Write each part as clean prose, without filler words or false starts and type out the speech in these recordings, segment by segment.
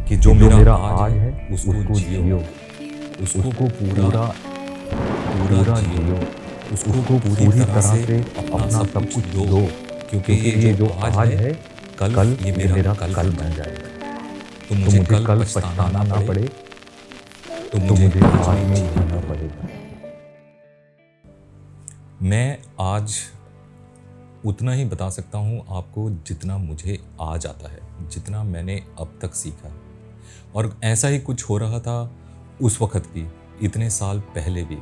कि जो मेरा आज है उसको जियो, उसको पूरा पूरा जियो, उसको पूरी तरह से अपना सब कुछ दो, क्योंकि ये जो आज है कल ये मेरा कल बन जाएगा। तो मुझे कल पछताना ना पड़े, तो मुझे आज में जीना पड़ेगा। मैं आज उतना ही बता सकता हूँ आपको जितना मुझे आज आता है, जितना मैंने अब तक सीखा है। और ऐसा ही कुछ हो रहा था उस वक़्त भी, इतने साल पहले भी।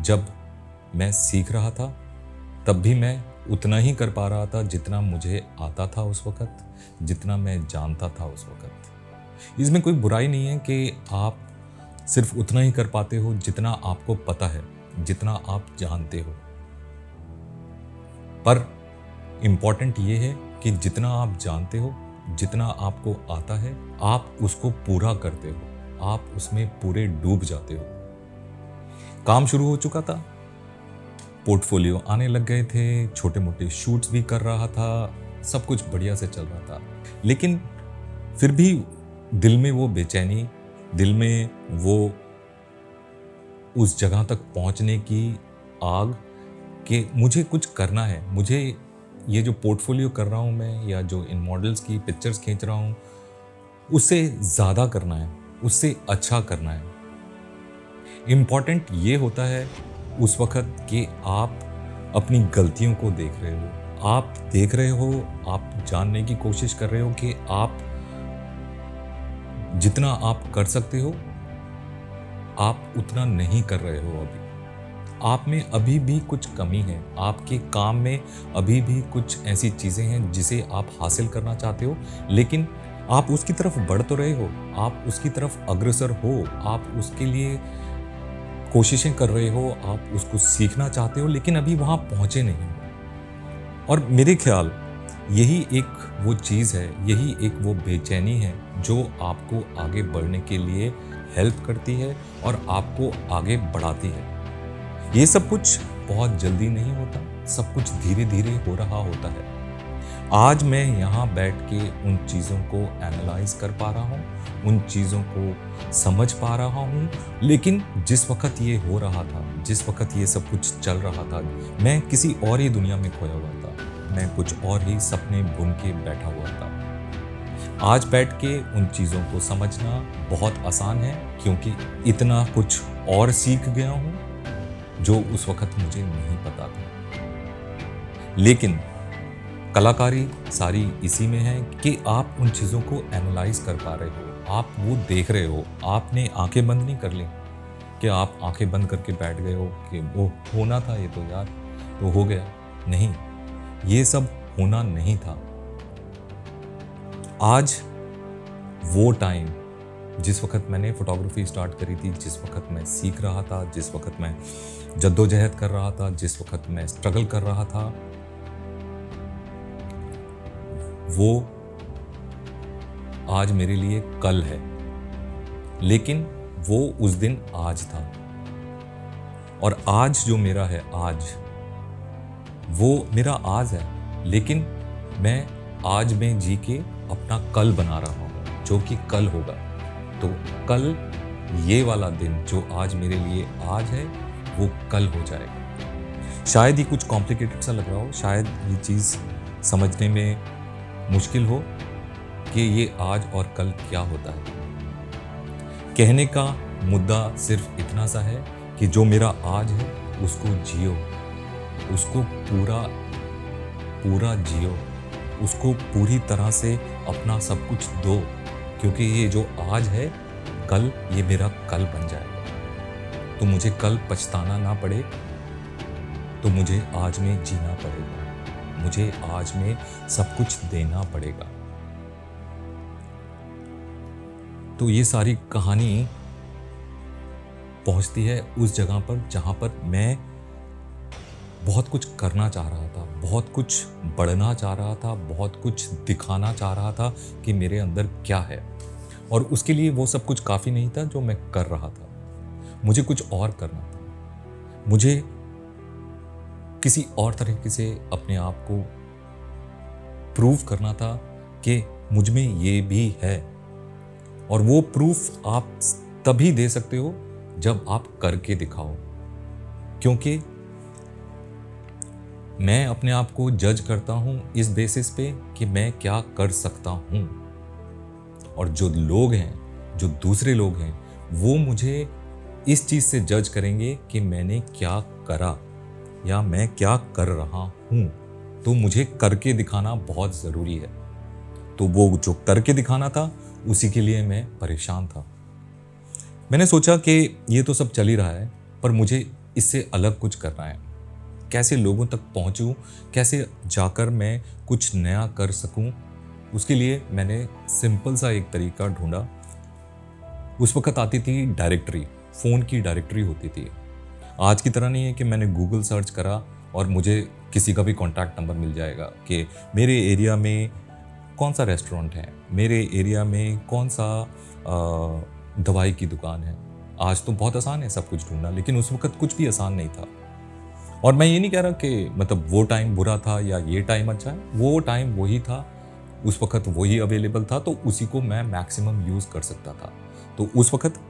जब मैं सीख रहा था तब भी मैं उतना ही कर पा रहा था जितना मुझे आता था उस वक़्त, जितना मैं जानता था उस वक़्त। इसमें कोई बुराई नहीं है कि आप सिर्फ उतना ही कर पाते हो जितना आपको पता है, जितना आप जानते हो। पर इम्पॉर्टेंट ये है कि जितना आप जानते हो, जितना आपको आता है, आप उसको पूरा करते हो, आप उसमें पूरे डूब जाते हो। काम शुरू हो चुका था, पोर्टफोलियो आने लग गए थे, छोटे मोटे शूट्स भी कर रहा था, सब कुछ बढ़िया से चल रहा था। लेकिन फिर भी दिल में वो बेचैनी, दिल में वो उस जगह तक पहुंचने की आग कि मुझे कुछ करना है, मुझे ये जो पोर्टफोलियो कर रहा हूँ मैं, या जो इन मॉडल्स की पिक्चर्स खींच रहा हूँ, उससे ज़्यादा करना है, उससे अच्छा करना है। इम्पॉर्टेंट ये होता है उस वक़्त कि आप अपनी गलतियों को देख रहे हो, आप देख रहे हो, आप जानने की कोशिश कर रहे हो कि आप जितना आप कर सकते हो, आप उतना नहीं कर रहे हो अभी। आप में अभी भी कुछ कमी है, आपके काम में अभी भी कुछ ऐसी चीज़ें हैं जिसे आप हासिल करना चाहते हो, लेकिन आप उसकी तरफ बढ़ तो रहे हो, आप उसकी तरफ अग्रसर हो, आप उसके लिए कोशिशें कर रहे हो, आप उसको सीखना चाहते हो, लेकिन अभी वहाँ पहुँचे नहीं हो। और मेरे ख्याल यही एक वो चीज़ है, यही एक वो बेचैनी है जो आपको आगे बढ़ने के लिए हेल्प करती है और आपको आगे बढ़ाती है। ये सब कुछ बहुत जल्दी नहीं होता, सब कुछ धीरे धीरे हो रहा होता है। आज मैं यहाँ बैठ के उन चीज़ों को एनालाइज कर पा रहा हूँ, उन चीज़ों को समझ पा रहा हूँ, लेकिन जिस वक़्त ये हो रहा था, जिस वक़्त ये सब कुछ चल रहा था, मैं किसी और ही दुनिया में खोया हुआ था, मैं कुछ और ही सपने बुन के बैठा हुआ था। आज बैठ के उन चीज़ों को समझना बहुत आसान है, क्योंकि इतना कुछ और सीख गया हूँ जो उस वक़्त मुझे नहीं पता था। लेकिन कलाकारी सारी इसी में है कि आप उन चीज़ों को एनालाइज कर पा रहे हो, आप वो देख रहे हो। आपने आंखें बंद नहीं कर ली कि आप आंखें बंद करके बैठ गए हो कि वो होना था, ये तो यार तो हो गया। नहीं, ये सब होना नहीं था। आज वो टाइम जिस वक़्त मैंने फ़ोटोग्राफी स्टार्ट करी थी, जिस वक़्त मैं सीख रहा था, जिस वक़्त मैं जद्दोजहद कर रहा था, जिस वक़्त मैं स्ट्रगल कर रहा था, वो आज मेरे लिए कल है, लेकिन वो उस दिन आज था। और आज जो मेरा है आज, वो मेरा आज है, लेकिन मैं आज में जी के अपना कल बना रहा हूँ, जो कि कल होगा। तो कल ये वाला दिन जो आज मेरे लिए आज है, वो कल हो जाएगा। शायद ही कुछ कॉम्प्लिकेटेड सा लग रहा हो, शायद ये चीज़ समझने में मुश्किल हो कि ये आज और कल क्या होता है। कहने का मुद्दा सिर्फ इतना सा है कि जो मेरा आज है उसको जियो, उसको पूरा पूरा जियो, उसको पूरी तरह से अपना सब कुछ दो, क्योंकि ये जो आज है कल ये मेरा कल बन जाएगा। तो मुझे कल पछताना ना पड़े, तो मुझे आज में जीना पड़ेगा, मुझे आज में सब कुछ देना पड़ेगा। तो ये सारी कहानी पहुंचती है उस जगह पर जहां पर मैं बहुत कुछ करना चाह रहा था, बहुत कुछ बढ़ना चाह रहा था, बहुत कुछ दिखाना चाह रहा था कि मेरे अंदर क्या है। और उसके लिए वो सब कुछ काफ़ी नहीं था जो मैं कर रहा था, मुझे कुछ और करना था। मुझे किसी और तरीके से अपने आप को प्रूव करना था कि मुझ में ये भी है। और वो प्रूफ आप तभी दे सकते हो जब आप करके दिखाओ। क्योंकि मैं अपने आप को जज करता हूं इस बेसिस पे कि मैं क्या कर सकता हूं, और जो लोग हैं, जो दूसरे लोग हैं, वो मुझे इस चीज से जज करेंगे कि मैंने क्या करा या मैं क्या कर रहा हूं। तो मुझे करके दिखाना बहुत जरूरी है। तो वो जो करके दिखाना था, उसी के लिए मैं परेशान था। मैंने सोचा कि ये तो सब चल ही रहा है, पर मुझे इससे अलग कुछ करना है। कैसे लोगों तक पहुंचूं, कैसे जाकर मैं कुछ नया कर सकूं, उसके लिए मैंने सिंपल सा एक तरीका ढूंढा। उस वक्त आती थी डायरेक्टरी, फ़ोन की डायरेक्टरी होती थी। आज की तरह नहीं है कि मैंने गूगल सर्च करा और मुझे किसी का भी कॉन्टैक्ट नंबर मिल जाएगा कि मेरे एरिया में कौन सा रेस्टोरेंट है, मेरे एरिया में कौन सा दवाई की दुकान है। आज तो बहुत आसान है सब कुछ ढूंढना, लेकिन उस वक्त कुछ भी आसान नहीं था। और मैं ये नहीं कह रहा कि मतलब वो टाइम बुरा था या ये टाइम अच्छा है, वो टाइम वही था, उस वक्त वही अवेलेबल था, तो उसी को मैं मैक्सिमम यूज़ कर सकता था। तो उस वक्त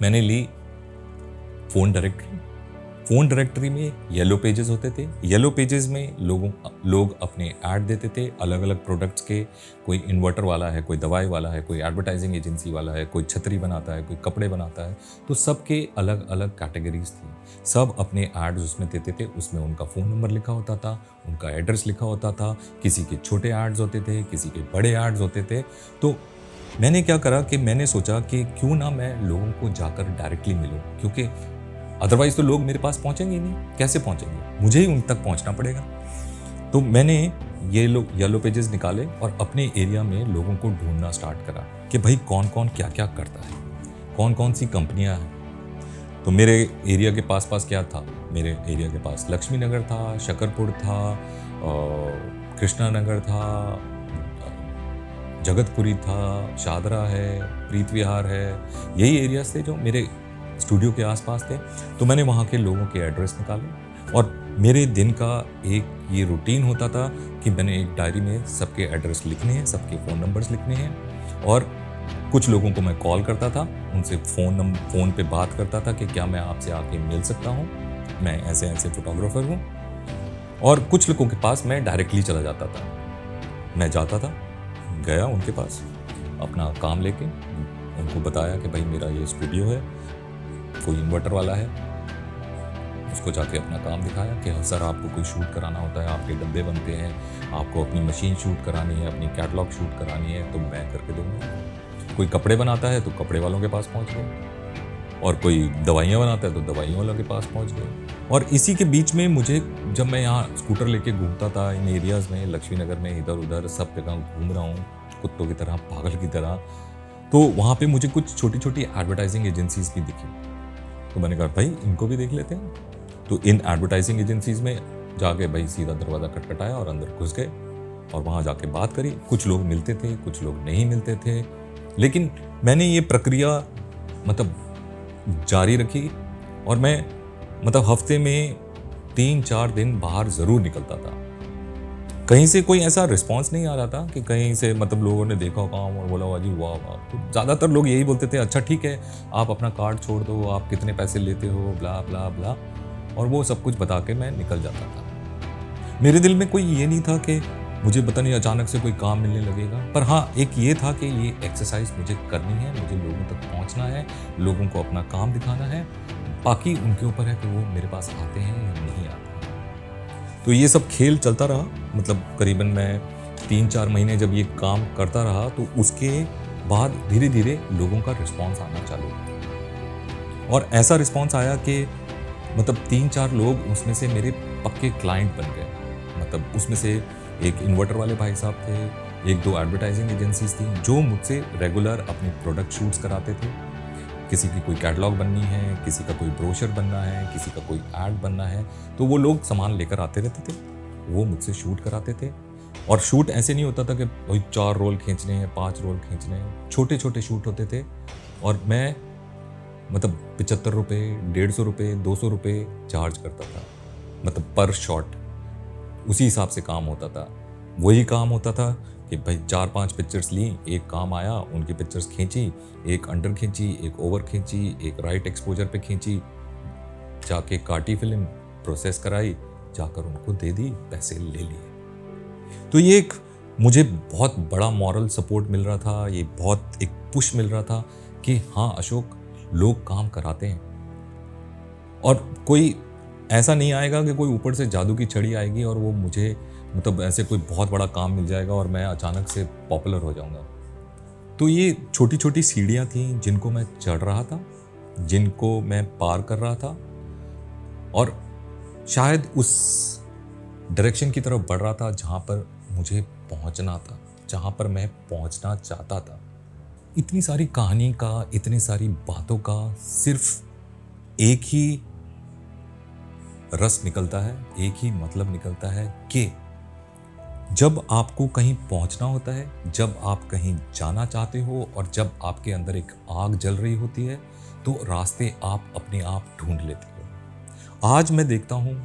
मैंने ली फ़ोन डायरेक्टरी। फ़ोन डायरेक्टरी में येलो पेजेस होते थे। येलो पेजेस में लोग अपने ऐड देते थे अलग अलग प्रोडक्ट्स के। कोई इन्वर्टर वाला है, कोई दवाई वाला है, कोई एडवर्टाइजिंग एजेंसी वाला है, कोई छतरी बनाता है, कोई कपड़े बनाता है। तो सबके अलग अलग कैटेगरीज थी। सब अपने ऐड्स उसमें देते थे। उसमें उनका फ़ोन नंबर लिखा होता था, उनका एड्रेस लिखा होता था। किसी के छोटे ऐड्स होते थे, किसी के बड़े ऐड्स होते थे। तो मैंने क्या करा कि मैंने सोचा कि क्यों ना मैं लोगों को जाकर डायरेक्टली मिलूं, क्योंकि अदरवाइज तो लोग मेरे पास पहुंचेंगे ही नहीं। कैसे पहुंचेंगे, मुझे ही उन तक पहुंचना पड़ेगा। तो मैंने ये येलो पेजेस निकाले और अपने एरिया में लोगों को ढूंढना स्टार्ट करा कि भाई कौन कौन क्या क्या करता है, कौन कौन सी कंपनियां हैं। तो मेरे एरिया के पास पास क्या था, मेरे एरिया के पास लक्ष्मी नगर था, शकरपुर था, कृष्णा नगर था, जगतपुरी था, शादरा है, प्रीत विहार है। यही एरियाज थे जो मेरे स्टूडियो के आसपास थे। तो मैंने वहाँ के लोगों के एड्रेस निकाले और मेरे दिन का एक ये रूटीन होता था कि मैंने एक डायरी में सबके एड्रेस लिखने हैं, सबके फ़ोन नंबर्स लिखने हैं। और कुछ लोगों को मैं कॉल करता था, उनसे फ़ोन पे बात करता था कि क्या मैं आपसे आके मिल सकता हूँ, मैं ऐसे ऐसे फोटोग्राफर हूँ। और कुछ लोगों के पास मैं डायरेक्टली चला जाता था। मैं जाता था, गया उनके पास, अपना काम लेके उनको बताया कि भाई मेरा ये स्टूडियो है, कोई इन्वर्टर वाला है। उसको जाके अपना काम दिखाया कि सर आपको कोई शूट कराना होता है, आपके डब्बे बनते हैं, आपको अपनी मशीन शूट करानी है, अपनी कैटलॉग शूट करानी है, तो मैं करके दूंगा। कोई कपड़े बनाता है तो कपड़े वालों के पास पहुंच गए, और कोई दवाइयाँ बनाता है तो दवाइयों वालों के पास पहुंच गए। और इसी के बीच में मुझे, जब मैं यहाँ स्कूटर लेके घूमता था इन एरियाज़ में, लक्ष्मी नगर में इधर उधर सब जगह घूम रहा हूँ कुत्तों की तरह, पागल की तरह, तो वहाँ पे मुझे कुछ छोटी छोटी एडवर्टाइजिंग एजेंसीज भी दिखी। तो मैंने कहा भाई इनको भी देख लेते हैं। तो इन एडवर्टाइजिंग एजेंसीज में जाके भाई सीधा दरवाज़ा खटखटाया और अंदर घुस गए और वहाँ जाके बात करी। कुछ लोग मिलते थे, कुछ लोग नहीं मिलते थे, लेकिन मैंने ये प्रक्रिया मतलब जारी रखी। और मैं मतलब हफ्ते में 3-4 दिन बाहर ज़रूर निकलता था। कहीं से कोई ऐसा रिस्पांस नहीं आ रहा था कि कहीं से मतलब लोगों ने देखा काम और बोला वाह जी वाह वाह। तो ज़्यादातर लोग यही बोलते थे, अच्छा ठीक है आप अपना कार्ड छोड़ दो, आप कितने पैसे लेते हो, ब्ला ब्ला ब्ला, और वो सब कुछ बता के मैं निकल जाता था। मेरे दिल में कोई ये नहीं था कि मुझे पता नहीं अचानक से कोई काम मिलने लगेगा। पर हाँ, एक ये था कि ये एक्सरसाइज मुझे करनी है, मुझे लोगों तक पहुँचना है, लोगों को अपना काम दिखाना है। बाकी उनके ऊपर है कि वो मेरे पास आते हैं या नहीं आते। तो ये सब खेल चलता रहा। मतलब करीबन मैं 3-4 महीने जब ये काम करता रहा, तो उसके बाद धीरे धीरे लोगों का रिस्पांस आना चालू हुआ। और ऐसा रिस्पांस आया कि मतलब 3-4 लोग उसमें से मेरे पक्के क्लाइंट बन गए। मतलब उसमें से एक इन्वर्टर वाले भाई साहब थे, 1-2 एडवर्टाइजिंग एजेंसीज थी जो मुझसे रेगुलर अपने प्रोडक्ट शूट्स कराते थे। किसी की कोई कैटलॉग बननी है, किसी का कोई ब्रोशर बनना है, किसी का कोई ऐड बनना है, तो वो लोग सामान लेकर आते रहते थे, वो मुझसे शूट कराते थे। और शूट ऐसे नहीं होता था कि वही 4 रोल खींचने हैं, 5 रोल खींचने हैं, छोटे छोटे शूट होते थे। और मैं मतलब 75 रुपये, 150 रुपये, 200 रुपये चार्ज करता था, मतलब पर शॉट। उसी हिसाब से काम होता था। वही काम होता था कि भाई 4-5 पिक्चर्स ली, एक काम आया, उनकी पिक्चर्स खींची, एक अंडर खींची, एक ओवर खींची, एक राइट एक्सपोजर पे खींची, जाके काटी फिल्म, प्रोसेस कराई, जाकर उनको दे दी, पैसे ले लिए। तो ये एक मुझे बहुत बड़ा मॉरल सपोर्ट मिल रहा था, ये बहुत एक पुश मिल रहा था कि हाँ अशोक, लोग काम कराते हैं। और कोई ऐसा नहीं आएगा कि कोई ऊपर से जादू की छड़ी आएगी और वो मुझे मतलब ऐसे कोई बहुत बड़ा काम मिल जाएगा और मैं अचानक से पॉपुलर हो जाऊंगा। तो ये छोटी छोटी सीढ़ियाँ थीं जिनको मैं चढ़ रहा था, जिनको मैं पार कर रहा था और शायद उस डायरेक्शन की तरफ बढ़ रहा था जहाँ पर मुझे पहुँचना था, जहाँ पर मैं पहुँचना चाहता था। इतनी सारी कहानी का, इतनी सारी बातों का सिर्फ एक ही रस निकलता है, एक ही मतलब निकलता है कि जब आपको कहीं पहुंचना होता है, जब आप कहीं जाना चाहते हो और जब आपके अंदर एक आग जल रही होती है, तो रास्ते आप अपने आप ढूंढ लेते हो। आज मैं देखता हूँ,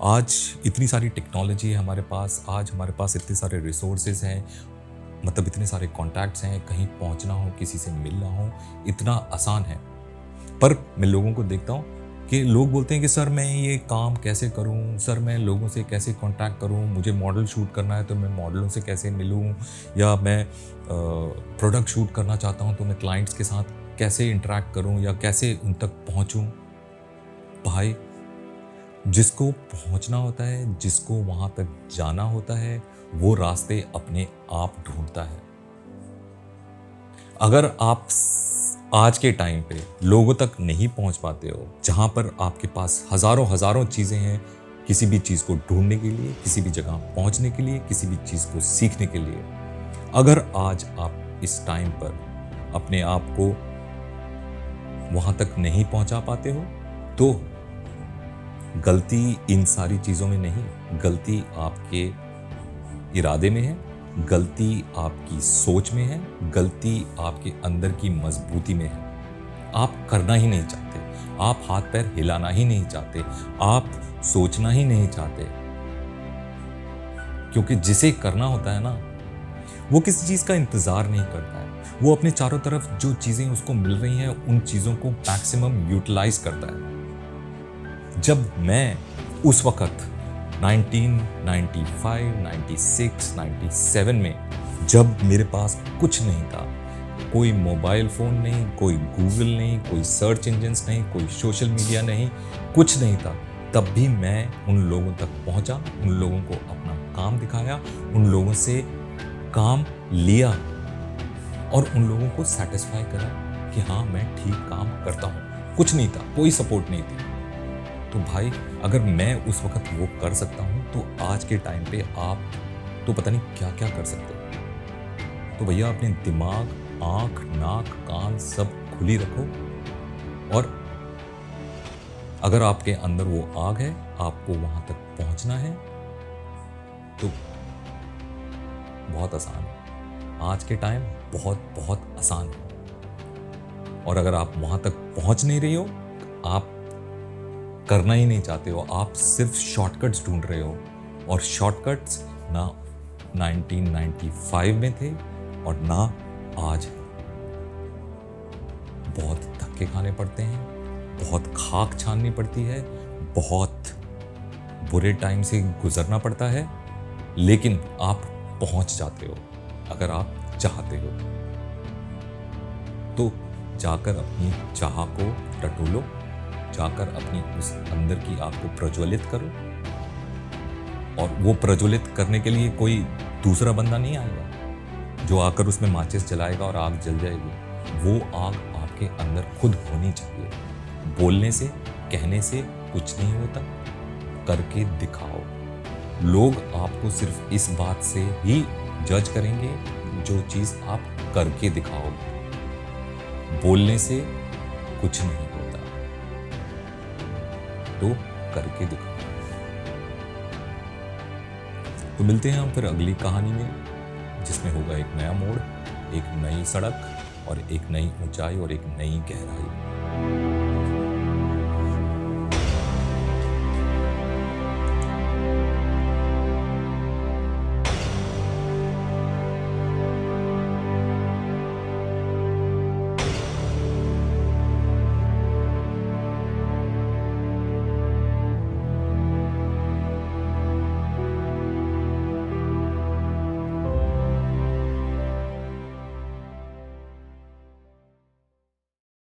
आज इतनी सारी टेक्नोलॉजी है हमारे पास, आज हमारे पास इतने सारे रिसोर्सेज हैं, मतलब इतने सारे कॉन्टैक्ट्स हैं, कहीं पहुँचना हो, किसी से मिलना हो, इतना आसान है। पर मैं लोगों को देखता हूँ कि लोग बोलते हैं कि सर मैं ये काम कैसे करूं, सर मैं लोगों से कैसे कांटेक्ट करूं, मुझे मॉडल शूट करना है तो मैं मॉडलों से कैसे मिलूं, या मैं प्रोडक्ट शूट करना चाहता हूं तो मैं क्लाइंट्स के साथ कैसे इंटरेक्ट करूं या कैसे उन तक पहुंचूं। भाई, जिसको पहुंचना होता है, जिसको वहां तक जाना होता है, वो रास्ते अपने आप ढूंढता है। अगर आप आज के टाइम पे लोगों तक नहीं पहुंच पाते हो, जहां पर आपके पास हजारों हजारों चीजें हैं किसी भी चीज को ढूंढने के लिए, किसी भी जगह पहुंचने के लिए, किसी भी चीज को सीखने के लिए, अगर आज आप इस टाइम पर अपने आप को वहां तक नहीं पहुंचा पाते हो, तो गलती इन सारी चीजों में नहीं, गलती आपके इरादे में है, गलती आपकी सोच में है, गलती आपके अंदर की मजबूती में है। आप करना ही नहीं चाहते, आप हाथ पैर हिलाना ही नहीं चाहते, आप सोचना ही नहीं चाहते, क्योंकि जिसे करना होता है ना, वो किसी चीज का इंतजार नहीं करता है। वो अपने चारों तरफ जो चीजें उसको मिल रही हैं उन चीजों को मैक्सिमम यूटिलाइज करता है। जब मैं उस वक्त 1995, 96, 97 में, जब मेरे पास कुछ नहीं था, कोई मोबाइल फ़ोन नहीं, कोई गूगल नहीं, कोई सर्च इंजन्स नहीं, कोई सोशल मीडिया नहीं, कुछ नहीं था, तब भी मैं उन लोगों तक पहुंचा, उन लोगों को अपना काम दिखाया, उन लोगों से काम लिया और उन लोगों को सेटिस्फाई करा कि हाँ मैं ठीक काम करता हूँ। कुछ नहीं था, कोई सपोर्ट नहीं थी। तो भाई, अगर मैं उस वक्त वो कर सकता हूँ तो आज के टाइम पे आप तो पता नहीं क्या क्या कर सकते हो। तो भैया, अपने दिमाग, आंख, नाक, कान सब खुली रखो और अगर आपके अंदर वो आग है, आपको वहां तक पहुंचना है, तो बहुत आसान है। आज के टाइम बहुत बहुत आसान है। और अगर आप वहां तक पहुंच नहीं रही हो, आप करना ही नहीं चाहते हो, आप सिर्फ शॉर्टकट्स ढूंढ रहे हो, और शॉर्टकट्स ना 1995 में थे और ना आज है। बहुत धक्के खाने पड़ते हैं, बहुत खाक छाननी पड़ती है, बहुत बुरे टाइम से गुजरना पड़ता है, लेकिन आप पहुंच जाते हो अगर आप चाहते हो। तो जाकर अपनी चाह को टटोलो, जाकर अपनी उस अंदर की आग को प्रज्वलित करो, और वो प्रज्वलित करने के लिए कोई दूसरा बंदा नहीं आएगा जो आकर उसमें माचिस जलाएगा और आग जल जाएगी। वो आग आपके अंदर खुद होनी चाहिए। बोलने से, कहने से कुछ नहीं होता, करके दिखाओ। लोग आपको सिर्फ इस बात से ही जज करेंगे जो चीज़ आप करके दिखाओगे। बोलने से कुछ नहीं होता, तो करके दिखाओ। तो मिलते हैं हम फिर अगली कहानी में, जिसमें होगा एक नया मोड़, एक नई सड़क और एक नई ऊंचाई और एक नई गहराई।